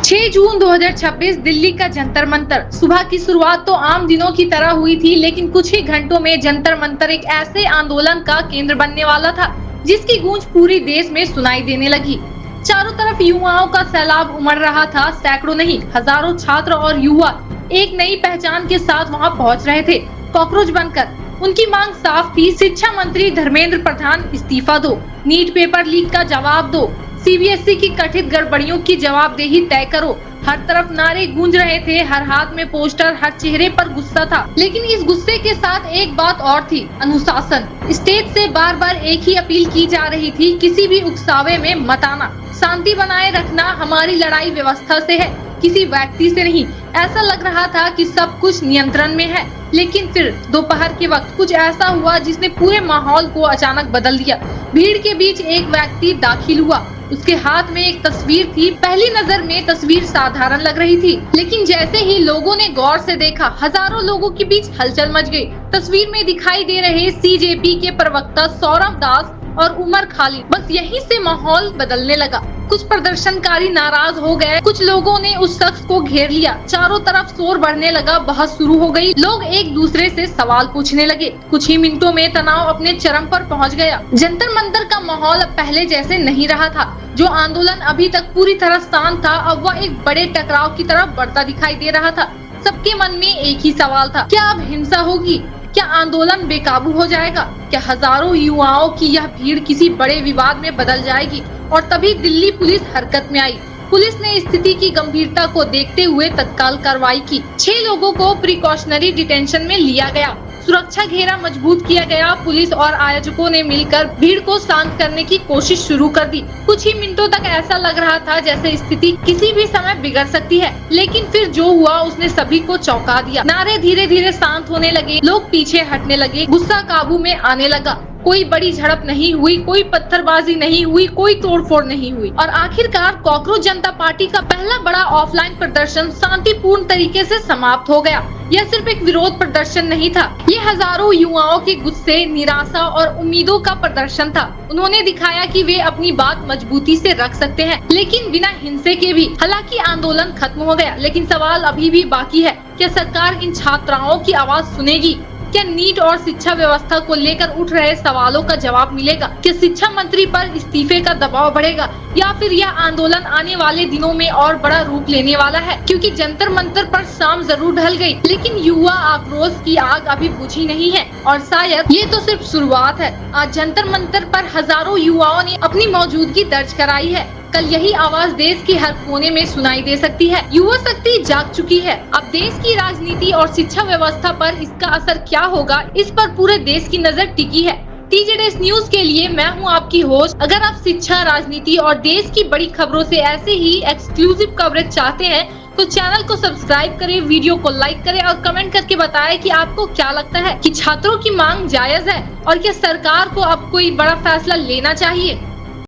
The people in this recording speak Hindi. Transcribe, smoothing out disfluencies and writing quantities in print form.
6 जून 2026 दिल्ली का जंतर मंतर। सुबह की शुरुआत तो आम दिनों की तरह हुई थी, लेकिन कुछ ही घंटों में जंतर मंतर एक ऐसे आंदोलन का केंद्र बनने वाला था जिसकी गूंज पूरी देश में सुनाई देने लगी। चारों तरफ युवाओं का सैलाब उमड़ रहा था। सैकड़ों नहीं, हजारों छात्र और युवा एक नई पहचान के साथ वहां पहुंच रहे थे, कॉकरोच बनकर। उनकी मांग साफ थी, शिक्षा मंत्री धर्मेंद्र प्रधान इस्तीफा दो, नीट पेपर लीक का जवाब दो, सीबीएसई की कथित गड़बड़ियों की जवाबदेही तय करो। हर तरफ नारे गूंज रहे थे, हर हाथ में पोस्टर, हर चेहरे पर गुस्सा था। लेकिन इस गुस्से के साथ एक बात और थी, अनुशासन। स्टेज से बार बार एक ही अपील की जा रही थी, किसी भी उकसावे में मत आना। शांति बनाए रखना, हमारी लड़ाई व्यवस्था से है, किसी व्यक्ति से नहीं। ऐसा लग रहा था कि सब कुछ नियंत्रण में है, लेकिन फिर दोपहर के वक्त कुछ ऐसा हुआ जिसने पूरे माहौल को अचानक बदल दिया। भीड़ के बीच एक व्यक्ति दाखिल हुआ। उसके हाथ में एक तस्वीर थी। पहली नजर में तस्वीर साधारण लग रही थी, लेकिन जैसे ही लोगों ने गौर से देखा, हजारों लोगों के बीच हलचल मच गई। तस्वीर में दिखाई दे रहे सीजेपी के प्रवक्ता सौरभ दास और उमर खालिद। बस यहीं से माहौल बदलने लगा। कुछ प्रदर्शनकारी नाराज हो गए, कुछ लोगों ने उस शख्स को घेर लिया। चारों तरफ शोर बढ़ने लगा, बहस शुरू हो गई। लोग एक दूसरे से सवाल पूछने लगे। कुछ ही मिनटों में तनाव अपने चरम पर पहुंच गया। जंतर मंतर का माहौल अब पहले जैसे नहीं रहा था। जो आंदोलन अभी तक पूरी तरह शांत था, अब वह एक बड़े टकराव की तरफ बढ़ता दिखाई दे रहा था। सबके मन में एक ही सवाल था, क्या अब हिंसा होगी? क्या आंदोलन बेकाबू हो जाएगा? क्या हजारों युवाओं की यह भीड़ किसी बड़े विवाद में बदल जाएगी? और तभी दिल्ली पुलिस हरकत में आई। पुलिस ने स्थिति की गंभीरता को देखते हुए तत्काल कार्रवाई की। 6 लोगों को प्रिकॉशनरी डिटेंशन में लिया गया। सुरक्षा घेरा मजबूत किया गया। पुलिस और आयोजकों ने मिलकर भीड़ को शांत करने की कोशिश शुरू कर दी। कुछ ही मिनटों तक ऐसा लग रहा था जैसे स्थिति किसी भी समय बिगड़ सकती है, लेकिन फिर जो हुआ उसने सभी को चौंका दिया। नारे धीरे धीरे शांत होने लगे, लोग पीछे हटने लगे, गुस्सा काबू में आने लगा। कोई बड़ी झड़प नहीं हुई, कोई पत्थरबाजी नहीं हुई, कोई तोड़फोड़ नहीं हुई और आखिरकार कॉकरोच जनता पार्टी का पहला बड़ा ऑफलाइन प्रदर्शन शांतिपूर्ण तरीके से समाप्त हो गया। यह सिर्फ एक विरोध प्रदर्शन नहीं था, ये हजारों युवाओं के गुस्से, निराशा और उम्मीदों का प्रदर्शन था। उन्होंने दिखाया कि वे अपनी बात मजबूती से रख सकते हैं, लेकिन बिना हिंसे के भी। हालांकि आंदोलन खत्म हो गया, लेकिन सवाल अभी भी बाकी है। क्या सरकार इन छात्राओं की आवाज सुनेगी? क्या नीट और शिक्षा व्यवस्था को लेकर उठ रहे सवालों का जवाब मिलेगा? क्या शिक्षा मंत्री पर इस्तीफे का दबाव बढ़ेगा, या फिर यह आंदोलन आने वाले दिनों में और बड़ा रूप लेने वाला है? क्योंकि जंतर मंतर पर शाम जरूर ढल गई, लेकिन युवा आक्रोश की आग अभी बुझी नहीं है और शायद ये तो सिर्फ शुरुआत है। आज जंतर मंतर पर हजारों युवाओं ने अपनी मौजूदगी दर्ज कराई है। कल यही आवाज देश के हर कोने में सुनाई दे सकती है। युवा शक्ति जाग चुकी है। अब देश की राजनीति और शिक्षा व्यवस्था पर इसका असर क्या होगा, इस पर पूरे देश की नजर टिकी है। TJS न्यूज के लिए मैं हूं आपकी होस्ट। अगर आप शिक्षा, राजनीति और देश की बड़ी खबरों से ऐसे ही एक्सक्लूसिव कवरेज चाहते हैं तो चैनल को सब्सक्राइब करें, वीडियो को लाइक करें और कमेंट करके बताएं कि आपको क्या लगता है कि छात्रों की मांग जायज है और क्या सरकार को अब कोई बड़ा फैसला लेना चाहिए।